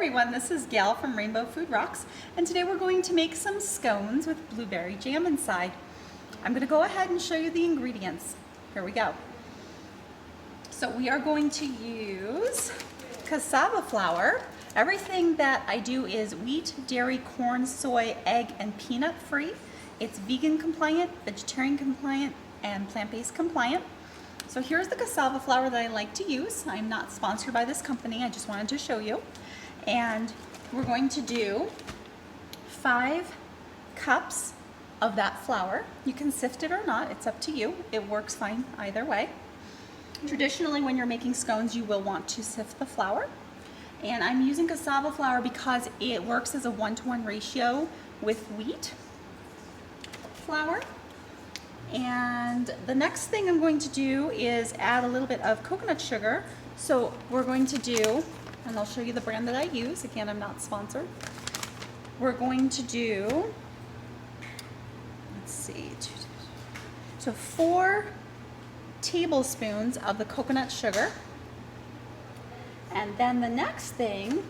everyone, this is Gail from Rainbow Food Rocks, and today we're going to make some scones with blueberry jam inside. I'm going to go ahead and show you the ingredients. Here we go. So we are going to use cassava flour. Everything that I do is wheat, dairy, corn, soy, egg, and peanut free. It's vegan compliant, vegetarian compliant, and plant-based compliant. So here's the cassava flour that I like to use. I'm not sponsored by this company, I just wanted to show you. And we're going to do 5 cups of that flour. You can sift it or not, it's up to you. It works fine either way. Traditionally, when you're making scones, you will want to sift the flour. And I'm using cassava flour because it works as a 1-to-1 ratio with wheat flour. And the next thing I'm going to do is add a little bit of coconut sugar. So we're going to do, and I'll show you the brand that I use. Again, I'm not sponsored. We're going to do, let's see, so 4 tablespoons of the coconut sugar. And then the next thing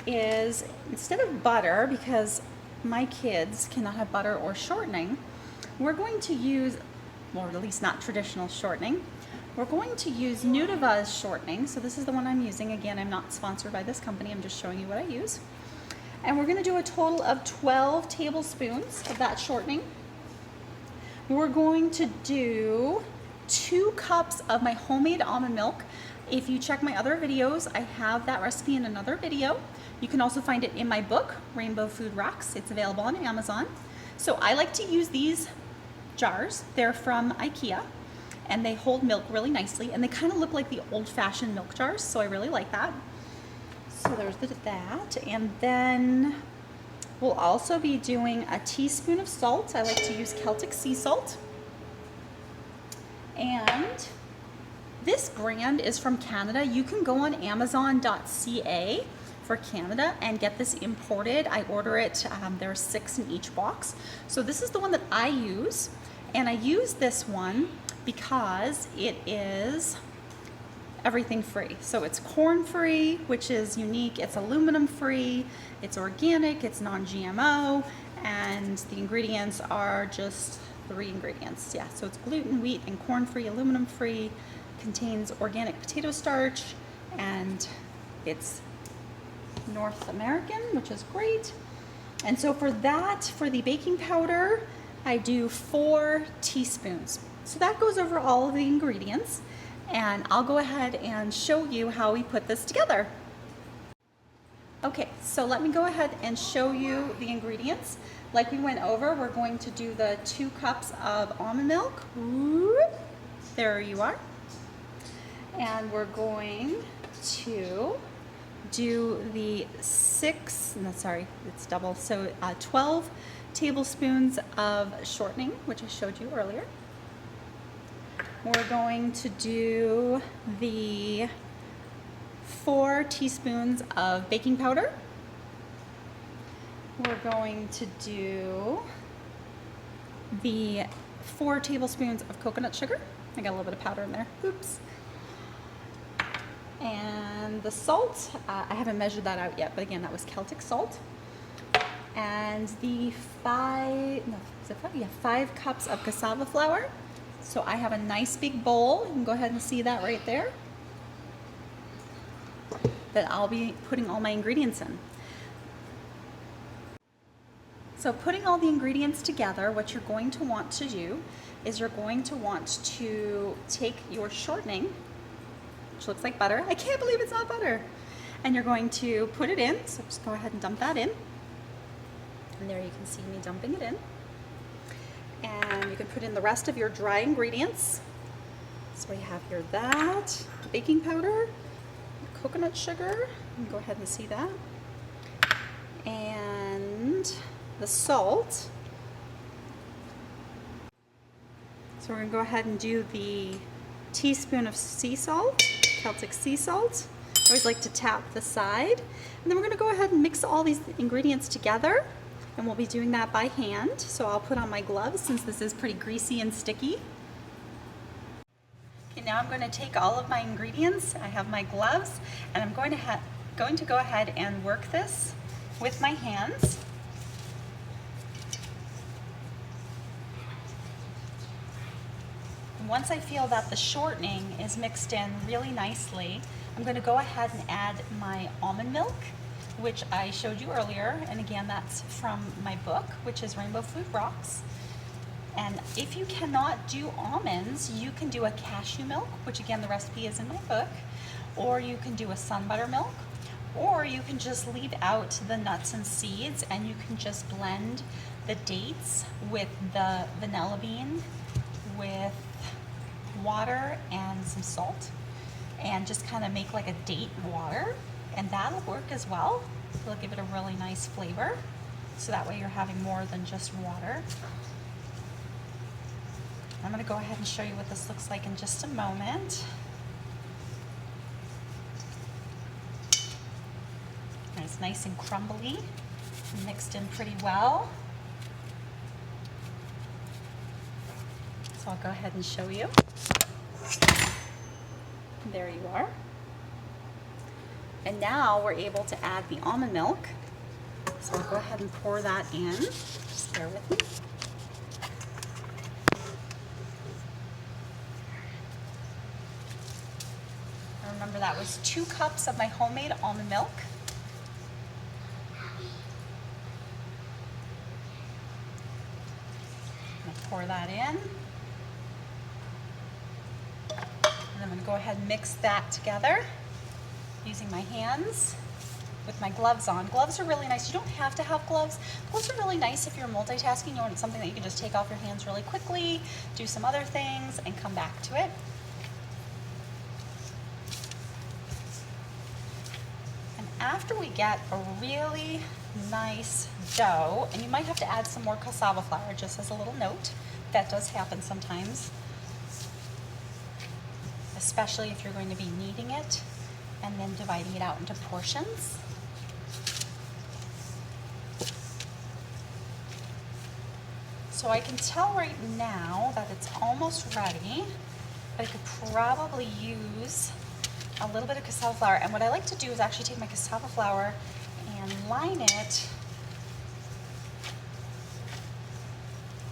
is, instead of butter, because my kids cannot have butter or shortening, we're going to use, or at least not traditional shortening, we're going to use Nutiva's shortening. So this is the one I'm using. Again, I'm not sponsored by this company, I'm just showing you what I use. And we're gonna do a total of 12 tablespoons of that shortening. We're going to do 2 cups of my homemade almond milk. If you check my other videos, I have that recipe in another video. You can also find it in my book, Rainbow Food Rocks. It's available on Amazon. So I like to use these jars. They're from IKEA and they hold milk really nicely and they kind of look like the old-fashioned milk jars, so I really like that. So there's that. And then we'll also be doing a teaspoon of salt. I like to use Celtic sea salt. And this brand is from Canada. You can go on amazon.ca for Canada and get this imported. I order it, there are 6 in each box. So this is the one that I use, and I use this one because it is everything free. So it's corn free, which is unique, it's aluminum free, it's organic, it's non-GMO, and the ingredients are just 3 ingredients. Yeah, so it's gluten, wheat, and corn free, aluminum free, contains organic potato starch, and it's North American, which is great. And so for that, for the baking powder, I do 4 teaspoons. So that goes over all of the ingredients, and I'll go ahead and show you how we put this together. Okay, so let me go ahead and show you the ingredients. Like we went over, we're going to do the 2 cups of almond milk. There you are. And we're going to do the 12 tablespoons of shortening, which I showed you earlier. We're going to do the 4 teaspoons of baking powder. We're going to do the 4 tablespoons of coconut sugar. I got a little bit of powder in there, oops. And the salt, I haven't measured that out yet, but again, that was Celtic salt. And the 5 cups of cassava flour. So I have a nice big bowl, you can go ahead and see that right there, that I'll be putting all my ingredients in. So putting all the ingredients together, what you're going to want to do is you're going to want to take your shortening, which looks like butter. I can't believe it's not butter. And you're going to put it in, so just go ahead and dump that in. And there you can see me dumping it in. And you can put in the rest of your dry ingredients. So you have here that, baking powder, coconut sugar, you can go ahead and see that. And the salt. So we're gonna go ahead and do the teaspoon of sea salt, Celtic sea salt. I always like to tap the side. And then we're gonna go ahead and mix all these ingredients together, and we'll be doing that by hand. So I'll put on my gloves since this is pretty greasy and sticky. Okay, now I'm gonna take all of my ingredients, I have my gloves, and I'm going to going to go ahead and work this with my hands. Once I feel that the shortening is mixed in really nicely, I'm going to go ahead and add my almond milk, which I showed you earlier. And again, that's from my book, which is Rainbow Food Rocks. And if you cannot do almonds, you can do a cashew milk, which again, the recipe is in my book, or you can do a sun butter milk, or you can just leave out the nuts and seeds and you can just blend the dates with the vanilla bean with water and some salt and just kind of make like a date water, and that'll work as well. It'll give it a really nice flavor, so that way you're having more than just water. I'm going to go ahead and show you what this looks like in just a moment. And it's nice and crumbly, mixed in pretty well. So I'll go ahead and show you. There you are. And now we're able to add the almond milk. So I'll go ahead and pour that in. Just bear with me. Remember, that was 2 cups of my homemade almond milk. I'm going to pour that in. And I'm going to go ahead and mix that together using my hands with my gloves on. Gloves are really nice. You don't have to have gloves. Gloves are really nice if you're multitasking. You want something that you can just take off your hands really quickly, do some other things, and come back to it. And after we get a really nice dough, and you might have to add some more cassava flour, just as a little note. That does happen sometimes, especially if you're going to be kneading it and then dividing it out into portions. So I can tell right now that it's almost ready, but I could probably use a little bit of cassava flour. And what I like to do is actually take my cassava flour and line it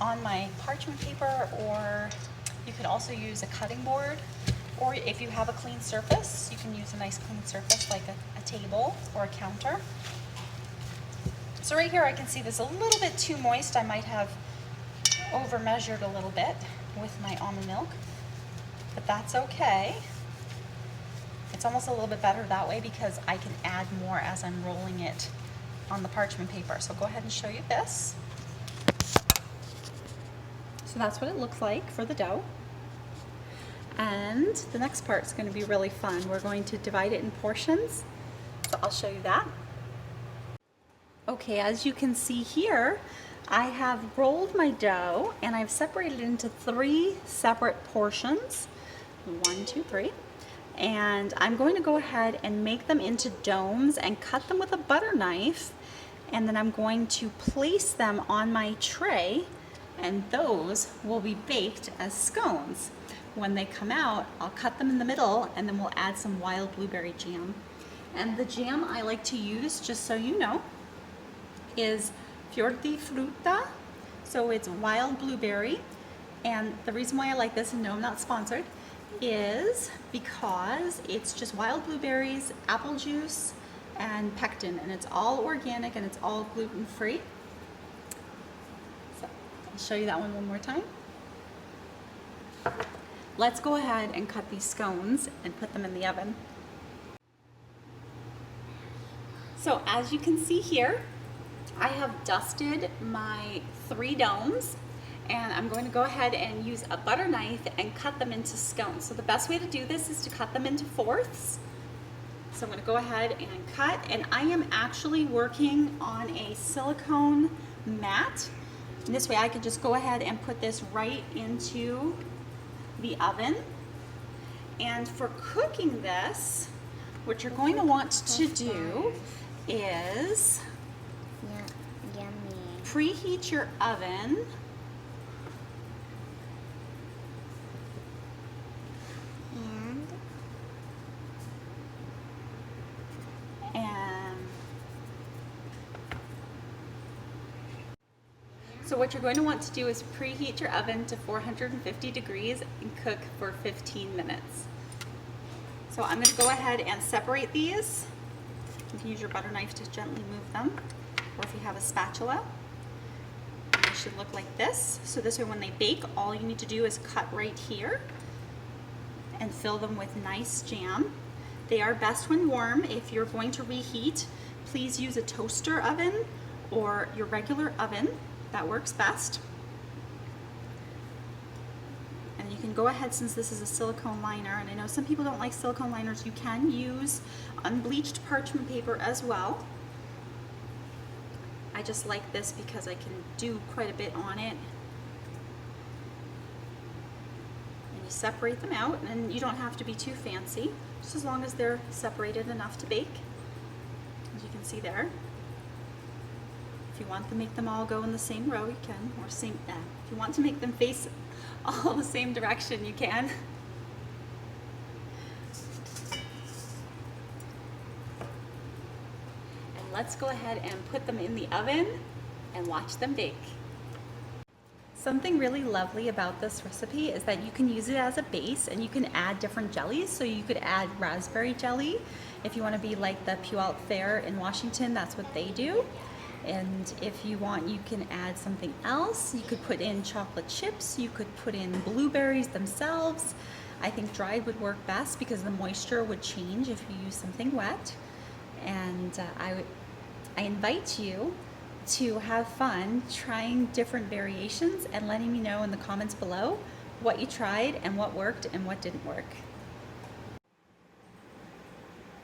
on my parchment paper, or you could also use a cutting board, or if you have a clean surface, you can use a nice clean surface like a table or a counter. So right here I can see this a little bit too moist. I might have over measured a little bit with my almond milk, but that's okay. It's almost a little bit better that way because I can add more as I'm rolling it on the parchment paper. So I'll go ahead and show you this. So that's what it looks like for the dough. And the next part is going to be really fun. We're going to divide it in portions. So I'll show you that. Okay, as you can see here, I have rolled my dough and I've separated it into 3 separate portions. 1, 2, 3. And I'm going to go ahead and make them into domes and cut them with a butter knife. And then I'm going to place them on my tray, and those will be baked as scones. When they come out, I'll cut them in the middle and then we'll add some wild blueberry jam. And the jam I like to use, just so you know, is Fiordifrutta. So it's wild blueberry. And the reason why I like this, and no, I'm not sponsored, is because it's just wild blueberries, apple juice, and pectin, and it's all organic and it's all gluten-free. So I'll show you that one more time. Let's go ahead and cut these scones and put them in the oven. So as you can see here, I have dusted my 3 domes, and I'm going to go ahead and use a butter knife and cut them into scones. So the best way to do this is to cut them into 4ths. So I'm going to go ahead and cut, and I am actually working on a silicone mat. And this way I can just go ahead and put this right into the oven. And for cooking this, what you're going to want to do is preheat your oven So what you're going to want to do is preheat your oven to 450 degrees and cook for 15 minutes. So I'm going to go ahead and separate these. You can use your butter knife to gently move them, or if you have a spatula. They should look like this. So this way when they bake, all you need to do is cut right here and fill them with nice jam. They are best when warm. If you're going to reheat, please use a toaster oven or your regular oven. That works best. And you can go ahead, since this is a silicone liner, and I know some people don't like silicone liners, you can use unbleached parchment paper as well. I just like this because I can do quite a bit on it. And you separate them out, and you don't have to be too fancy, just as long as they're separated enough to bake, as you can see there. If you want to make them all go in the same row, you can, or if you want to make them face all the same direction, you can. And let's go ahead and put them in the oven and watch them bake. Something really lovely about this recipe is that you can use it as a base and you can add different jellies. So you could add raspberry jelly if you want to be like the Puyallup Fair in Washington, that's what they do. And if you want, you can add something else. You could put in chocolate chips, you could put in blueberries themselves. I think dried would work best because the moisture would change if you use something wet. And I invite you to have fun trying different variations and letting me know in the comments below what you tried and what worked and what didn't work.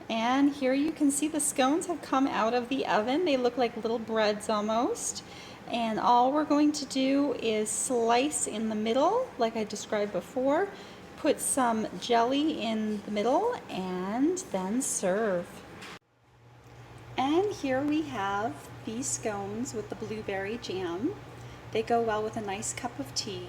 And here you can see the scones have come out of the oven. They look like little breads almost. And all we're going to do is slice in the middle, like I described before, put some jelly in the middle, and then serve. And here we have these scones with the blueberry jam. They go well with a nice cup of tea.